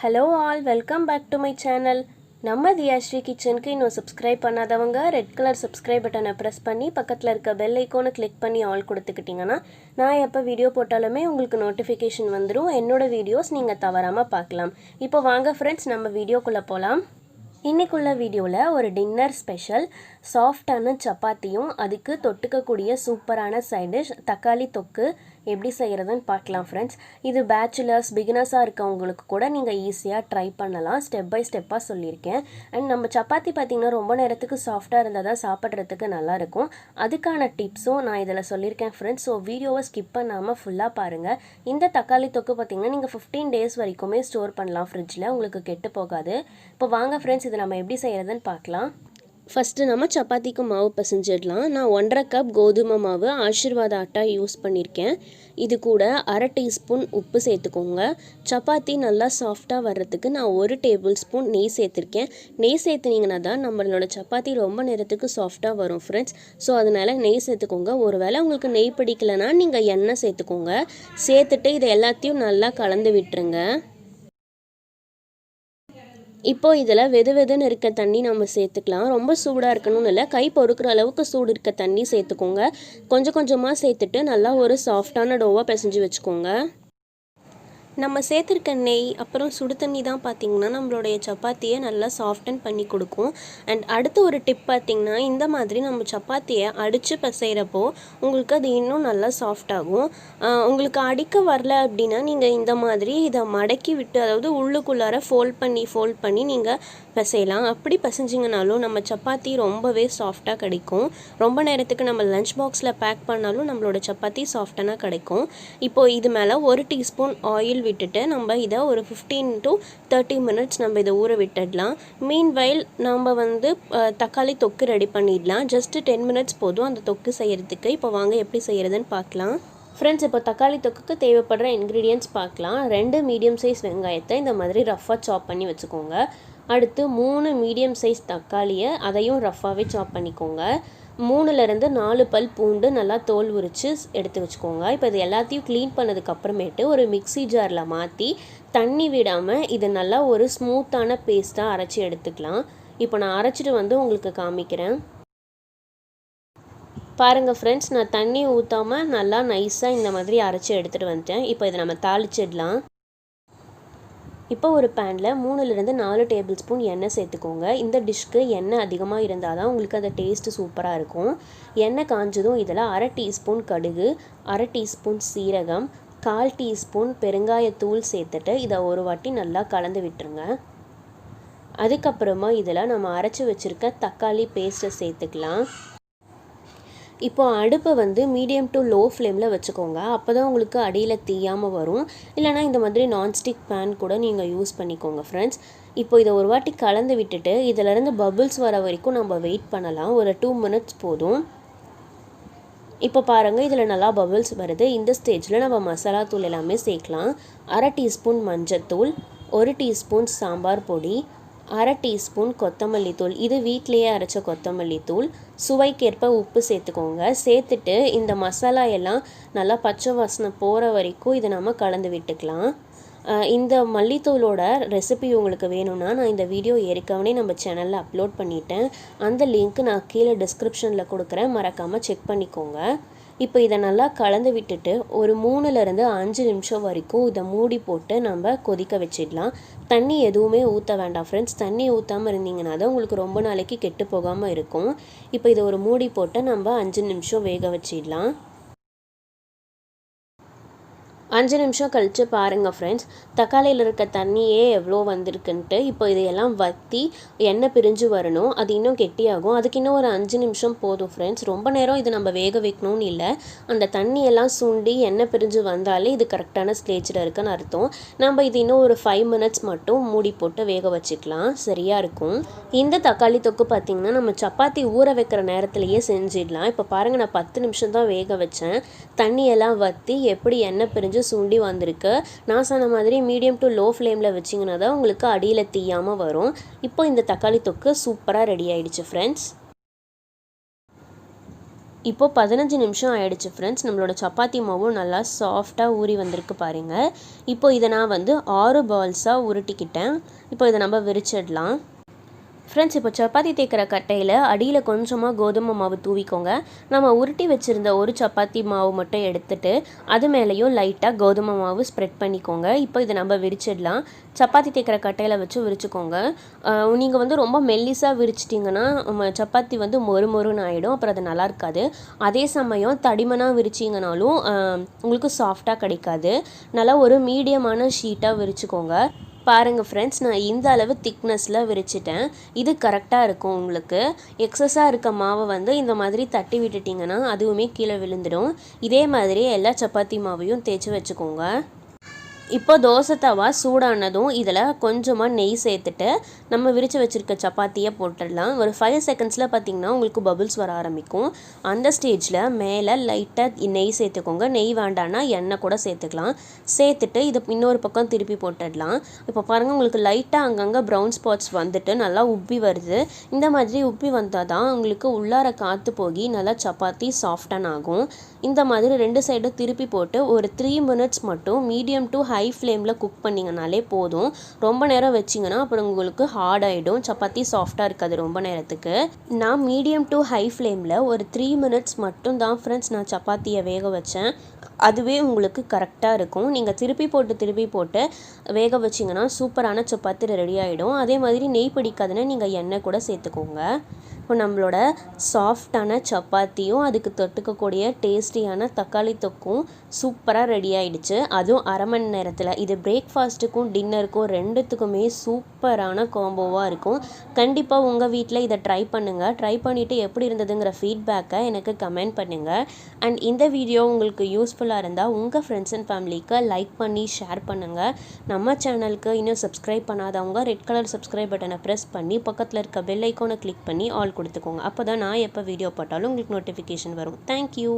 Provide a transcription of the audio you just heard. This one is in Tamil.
Hello all, welcome back to my channel. நம்ம THIYASHRI கிச்சனுக்கு இன்னும் சப்ஸ்கிரைப் பண்ணாதவங்க ரெட் கலர் சப்ஸ்கிரைப் பட்டனை ப்ரெஸ் பண்ணி பக்கத்தில் இருக்க பெல் ஐக்கானை கிளிக் பண்ணி ஆல் கொடுத்துக்கிட்டிங்கன்னா நான் எப்போ வீடியோ போட்டாலுமே உங்களுக்கு நோட்டிஃபிகேஷன் வந்துடும். என்னோட வீடியோஸ் நீங்கள் தவறாமல் பார்க்கலாம். இப்போ வாங்க ஃப்ரெண்ட்ஸ், நம்ம வீடியோக்குள்ளே போகலாம். இன்னைக்குள்ள வீடியோவில் ஒரு டின்னர் ஸ்பெஷல் சாஃப்டான சப்பாத்தியும் அதுக்கு தொட்டுக்கக்கூடிய சூப்பரான சைட் டிஷ் தக்காளி தொக்கு எப்படி செய்கிறதுன்னு பார்க்கலாம் ஃப்ரெண்ட்ஸ். இது பேச்சுலர்ஸ் பிகினர்ஸாக இருக்கவங்களுக்கு கூட நீங்கள் ஈஸியாக ட்ரை பண்ணலாம். ஸ்டெப் பை ஸ்டெப்பாக சொல்லியிருக்கேன். அண்ட் நம்ம சப்பாத்தி பார்த்திங்கன்னா ரொம்ப நேரத்துக்கு சாஃப்டாக இருந்தால் தான் சாப்பிட்றதுக்கு நல்லாயிருக்கும். அதுக்கான டிப்ஸும் நான் இதில் சொல்லியிருக்கேன் ஃப்ரெண்ட்ஸ். ஸோ வீடியோவை ஸ்கிப் பண்ணாமல் ஃபுல்லாக பாருங்கள். இந்த தக்காளி தொக்கு பார்த்திங்கன்னா நீங்கள் 15 டேஸ் வரைக்குமே ஸ்டோர் பண்ணலாம் ஃப்ரிட்ஜில், உங்களுக்கு கெட்டு போகாது. இப்போ வாங்க ஃப்ரெண்ட்ஸ், இது நம்ம எப்படி செய்கிறதுன்னு பார்க்கலாம். ஃபஸ்ட்டு நம்ம சப்பாத்திக்கு மாவு பிசைஞ்சிடலாம். நான் 1.5 கப் கோதுமை மாவு ஆசீர்வாத ஆட்டா யூஸ் பண்ணியிருக்கேன். இது கூட 1/2 டீஸ்பூன் உப்பு சேர்த்துக்கோங்க. சப்பாத்தி நல்லா சாஃப்டாக வர்றதுக்கு நான் 1 டேபிள் ஸ்பூன் நெய் சேர்த்துருக்கேன். நெய் சேர்த்துனீங்கன்னா தான் நம்மளோட சப்பாத்தி ரொம்ப நேரத்துக்கு சாஃப்டாக வரும் ஃப்ரெண்ட்ஸ். ஸோ அதனால் நெய் சேர்த்துக்கோங்க. ஒருவேளை உங்களுக்கு நெய் பிடிக்கலைன்னா நீங்கள் எண்ணெய் சேர்த்துக்கோங்க. சேர்த்துட்டு இதை எல்லாத்தையும் நல்லா கலந்து விட்டுருங்க. இப்போ இதில் வெதுன்னு இருக்க தண்ணி நம்ம சேர்த்துக்கலாம். ரொம்ப சூடாக இருக்கணும்னு இல்லை, கை பொறுக்கிற அளவுக்கு சூடு இருக்க தண்ணி சேர்த்துக்கோங்க. கொஞ்சம் கொஞ்சமாக சேர்த்துட்டு நல்லா ஒரு சாஃப்டான டோவாக பிசைஞ்சு வச்சுக்கோங்க. நம்ம சேர்த்துருக்க நெய் அப்புறம் சுடு தண்ணி தான் பார்த்திங்கன்னா நம்மளுடைய சப்பாத்தியை நல்லா சாஃப்டன் பண்ணி கொடுக்கும். அண்ட் அடுத்து ஒரு டிப் பார்த்திங்கன்னா, இந்த மாதிரி நம்ம சப்பாத்தியை அடித்து பிசைகிறப்போ உங்களுக்கு அது இன்னும் நல்லா சாஃப்டாகும். உங்களுக்கு அடிக்க வரல அப்படின்னா நீங்கள் இந்த மாதிரி இதை மடக்கி விட்டு, அதாவது உள்ளுக்குள்ளார ஃபோல்ட் பண்ணி நீங்கள் பிசையலாம். அப்படி பிசைஞ்சிங்கனாலும் நம்ம சப்பாத்தி ரொம்பவே சாஃப்டாக கிடைக்கும். ரொம்ப நேரத்துக்கு நம்ம லஞ்ச் பாக்ஸில் பேக் பண்ணாலும் நம்மளோட சப்பாத்தி சாஃப்டாக கிடைக்கும். இப்போது இது மேலே 1 டீஸ்பூன் ஆயில் விட்டுட்டு நம்ம இதை ஒரு 15 to 30 மினிட்ஸ் நம்ம இதை ஊற விட்டுடலாம். மீன்வைல் நம்ம தக்காளி தொக்கு ரெடி பண்ணிடலாம். ஜஸ்ட்டு 10 மினிட்ஸ் போதும் அந்த தொக்கு செய்கிறதுக்கு. இப்போ வாங்க எப்படி செய்கிறதுன்னு பார்க்கலாம் ஃப்ரெண்ட்ஸ். இப்போ தக்காளி தொக்குக்கு தேவைப்படுற இன்க்ரீடியன்ட்ஸ் பார்க்கலாம். 2 மீடியம் சைஸ் வெங்காயத்தை இந்த மாதிரி ரஃப்பாக சாப் பண்ணி வச்சுக்கோங்க. அடுத்து 3 மீடியம் சைஸ் தக்காளியை அதையும் ரஃப்பாகவே சாப் பண்ணிக்கோங்க. 3லேருந்து 4 பல் பூண்டு நல்லா தோல் உரித்து எடுத்து வச்சுக்கோங்க. இப்போ இது எல்லாத்தையும் க்ளீன் பண்ணதுக்கப்புறமேட்டு ஒரு மிக்ஸி ஜாரில் மாற்றி தண்ணி விடாமல் இது நல்லா ஒரு ஸ்மூத்தான பேஸ்ட்டாக அரைச்சி எடுத்துக்கலாம். இப்போ நான் அரைச்சிட்டு உங்களுக்கு காமிக்கிறேன். பாருங்கள் ஃப்ரெண்ட்ஸ், நான் தண்ணி ஊற்றாமல் நல்லா நைஸாக இந்த மாதிரி அரைச்சி எடுத்துகிட்டு வந்துட்டேன். இப்போ இதை நம்ம தாளிச்சிடலாம். இப்போ ஒரு பேனில் 3லேருந்து 4 டேபிள் ஸ்பூன் எண்ணெய் சேர்த்துக்கோங்க. இந்த டிஷ்க்கு எண்ணெய் அதிகமாக இருந்தால் தான் உங்களுக்கு அந்த டேஸ்ட்டு சூப்பராக இருக்கும். எண்ணெய் காஞ்சதும் இதில் 1/2 டீஸ்பூன் கடுகு, 1/2 டீஸ்பூன் சீரகம், 1/4 டீஸ்பூன் பெருங்காயத்தூள் சேர்த்துட்டு இதை ஒரு வாட்டி நல்லா கலந்து விட்டுருங்க. அதுக்கப்புறமா இதில் நம்ம அரைச்சி வச்சுருக்க தக்காளி பேஸ்ட்டை சேர்த்துக்கலாம். இப்போ அடுப்பை மீடியம் டு லோ ஃப்ளேமில் வச்சுக்கோங்க. அப்போ தான் உங்களுக்கு அடியில் தீயாமல் வரும். இல்லைனா இந்த மாதிரி நான்ஸ்டிக் பேன் கூட நீங்கள் யூஸ் பண்ணிக்கோங்க ஃப்ரெண்ட்ஸ். இப்போ இதை ஒரு வாட்டி கலந்து விட்டுட்டு இதிலேருந்து பபுள்ஸ் வர வரைக்கும் நம்ம வெயிட் பண்ணலாம். ஒரு 2 மினிட்ஸ் போதும். இப்போ பாருங்கள், இதில் நல்லா பபுள்ஸ் வருது. இந்த ஸ்டேஜில் நம்ம மசாலா தூள் எல்லாமே சேர்க்கலாம். 1/2 டீஸ்பூன் மஞ்சத்தூள், 1 டீஸ்பூன் சாம்பார் பொடி, 1/2 டீஸ்பூன் கொத்தமல்லி தூள், இது வீட்டிலையே அரைச்ச கொத்தமல்லி தூள், சுவைக்கேற்ப உப்பு சேர்த்துக்கோங்க. சேர்த்துட்டு இந்த மசாலா எல்லாம் நல்லா பச்சை வாசனை போகிற வரைக்கும் இதை நம்ம கலந்து விட்டுக்கலாம். இந்த மல்லித்தூளோட ரெசிபி உங்களுக்கு வேணும்னா நான் இந்த வீடியோ ஏற்கனவே நம்ம சேனலில் அப்லோட் பண்ணிட்டேன். அந்த லிங்க் நான் கீழே டிஸ்கிரிப்ஷனில் கொடுக்குறேன், மறக்காமல் செக் பண்ணிக்கோங்க. இப்போ இதை நல்லா கலந்து விட்டுட்டு ஒரு 3லேருந்து 5 நிமிஷம் வரைக்கும் இதை மூடி போட்டு நம்ம கொதிக்க வச்சிடலாம். தண்ணி எதுவுமே ஊற்ற வேண்டாம் ஃப்ரெண்ட்ஸ். தண்ணி ஊற்றாமல் இருந்தீங்கன்னா தான் உங்களுக்கு ரொம்ப நாளைக்கு கெட்டு போகாமல் இருக்கும். இப்போ இதை ஒரு மூடி போட்டு நம்ம 5 நிமிஷம் வேக வச்சிடலாம். 5 நிமிஷம் கழித்து பாருங்கள் ஃப்ரெண்ட்ஸ், தக்காளியில் இருக்க தண்ணியே எவ்வளோ வந்திருக்குன்ட்டு. இப்போ இதையெல்லாம் வற்றி எண்ணெய் பிரிஞ்சு வரணும். அது இன்னும் கெட்டியாகும். அதுக்கு இன்னும் ஒரு 5 நிமிஷம் போதும் ஃப்ரெண்ட்ஸ். ரொம்ப நேரம் இது நம்ம வேக வைக்கணும்னு இல்லை. அந்த தண்ணியெல்லாம் சுண்டி எண்ணெய் பிரிஞ்சு வந்தாலே இது கரெக்டான ஸ்டேஜில் இருக்குன்னு அர்த்தம். நம்ம இது இன்னும் ஒரு 5 மினிட்ஸ் மட்டும் மூடி போட்டு வேக வச்சுக்கலாம், சரியாக இருக்கும். இந்த தக்காளி தொக்கு பார்த்திங்கன்னா நம்ம சப்பாத்தி ஊற வைக்கிற நேரத்துலையே செஞ்சிடலாம். இப்போ பாருங்கள், நான் 10 நிமிஷம் தான் வேக வச்சேன். தண்ணியெல்லாம் வற்றி எப்படி எண்ணெய் பிரிஞ்சு சுண்டி வந்திருக்கு. நான் சொன்ன மாதிரி மீடியம் டு லோ ஃப்ளேமில் வச்சிங்கன்னா தான் உங்களுக்கு அடியில் தீயாமல் வரும். இப்போ இந்த தக்காளி தொக்கு சூப்பராக ரெடி ஆயிடுச்சு ஃப்ரெண்ட்ஸ். இப்போ 15 நிமிஷம் ஆயிடுச்சு ஃப்ரெண்ட்ஸ். நம்மளோட சப்பாத்தி மாவும் நல்லா சாஃப்டாக ஊறி வந்திருக்கு பாருங்கள். இப்போ இதை நான் வந்து 6 பால்ஸாக உருட்டிக்கிட்டேன். இப்போ இதை நம்ம விரிச்சிடலாம். ஃப்ரெண்ட்ஸ், இப்போ சப்பாத்தி தேய்க்கிற கட்டையில் அடியில் கொஞ்சமாக கோதுமை மாவு தூவிக்கோங்க. நம்ம உருட்டி வச்சுருந்த ஒரு சப்பாத்தி மாவு மட்டும் எடுத்துகிட்டு அது மேலேயும் லைட்டாக கோதுமை மாவு ஸ்ப்ரெட் பண்ணிக்கோங்க. இப்போ இதை நம்ம விரிச்சிடலாம். சப்பாத்தி தேய்க்கிற கட்டையில் வச்சு விரிச்சுக்கோங்க. நீங்கள் வந்து ரொம்ப மெல்லிஸாக விரிச்சிட்டிங்கன்னா சப்பாத்தி வந்து மொறுன்னு ஆகிடும். அப்புறம் அது நல்லா இருக்காது. அதே சமயம் தடிமனாக விரிச்சிங்கனாலும் உங்களுக்கு சாஃப்டாக கிடைக்காது. நல்லா ஒரு மீடியமான ஷீட்டாக விரிச்சுக்கோங்க. பாருங்கள் ஃப்ரெண்ட்ஸ், நான் இந்த அளவு திக்னஸில் விரிச்சிட்டேன். இது கரெக்டாக இருக்கும். உங்களுக்கு எக்ஸஸாக இருக்க மாவை வந்து இந்த மாதிரி தட்டி விட்டுட்டிங்கன்னா அதுவுமே கீழே விழுந்துடும். இதே மாதிரி எல்லா சப்பாத்தி மாவையும் தேய்ச்சி வச்சுக்கோங்க. இப்போ தோசை தவா சூடானதும் இதில் கொஞ்சமாக நெய் சேர்த்துட்டு நம்ம விரித்து வச்சுருக்க சப்பாத்தியை போட்டுடலாம். ஒரு 5 செகண்ட்ஸில் பார்த்திங்கன்னா உங்களுக்கு பபுள்ஸ் வர ஆரம்பிக்கும். அந்த ஸ்டேஜில் மேலே லைட்டாக நெய் சேர்த்துக்கோங்க. நெய் வேண்டான்னா எண்ணெய் கூட சேர்த்துக்கலாம். சேர்த்துட்டு இது இன்னொரு பக்கம் திருப்பி போட்டுடலாம். இப்போ பாருங்கள், உங்களுக்கு லைட்டாக அங்கங்கே ப்ரௌன் ஸ்பாட்ஸ் வந்துட்டு நல்லா உப்பி வருது. இந்த மாதிரி உப்பி வந்தால் தான் உங்களுக்கு உள்ளார காற்று போகி நல்லா சப்பாத்தி சாஃப்டான ஆகும். இந்த மாதிரி 2 சைடும் திருப்பி போட்டு ஒரு 3 மினிட்ஸ் மட்டும் மீடியம் டு ஹை ஃப்ளேமில் குக் பண்ணிங்கனாலே போதும். ரொம்ப நேரம் வச்சிங்கன்னா அப்புறம் உங்களுக்கு ஹார்ட் ஆகிடும். சப்பாத்தி சாஃப்டாக இருக்காது ரொம்ப நேரத்துக்கு. நான் மீடியம் டு ஹை ஃப்ளேமில் ஒரு 3 மினிட்ஸ் மட்டும் தான் ஃப்ரெண்ட்ஸ் நான் சப்பாத்தியை வேக வச்சேன். அதுவே உங்களுக்கு கரெக்டாக இருக்கும். நீங்கள் திருப்பி போட்டு வேக வச்சிங்கன்னா சூப்பரான சப்பாத்தி ரெடி ஆகிடும். அதே மாதிரி நெய் பிடிக்காதுன்னா நீங்கள் எண்ணெய் கூட சேர்த்துக்கோங்க. இப்போ நம்மளோட சாஃப்டான சப்பாத்தியும் அதுக்கு தொட்டுக்கக்கூடிய டேஸ்டியான தக்காளி தொக்கும் சூப்பராக ரெடி ஆகிடுச்சு. அதுவும் அரை மணி நேரத்தில். இது பிரேக்ஃபாஸ்ட்டுக்கும் டின்னருக்கும் ரெண்டுத்துக்குமே சூப்பரான காம்போவாக இருக்கும். கண்டிப்பாக உங்கள் வீட்டில் இதை ட்ரை பண்ணுங்கள். ட்ரை பண்ணிவிட்டு எப்படி இருந்ததுங்கிற ஃபீட்பேக்கை எனக்கு கமெண்ட் பண்ணுங்கள். அண்ட் இந்த வீடியோ உங்களுக்கு யூஸ்ஃபுல்லாக இருந்தால் உங்கள் ஃப்ரெண்ட்ஸ் அண்ட் ஃபேமிலிக்கு லைக் பண்ணி ஷேர் பண்ணுங்கள். நம்ம சேனலுக்கு இன்னும் சப்ஸ்கிரைப் பண்ணாதவங்க ரெட் கலர் சப்ஸ்கிரைப் பட்டனை ப்ரெஸ் பண்ணி பக்கத்தில் இருக்க பெல் ஐக்கானை கிளிக் பண்ணி ஆல் கொடுத்துக்கோங்க. அப்போ தான் நான் எப்போ வீடியோ போட்டாலும் உங்களுக்கு நோட்டிஃபிகேஷன் வரும். தேங்க்யூ.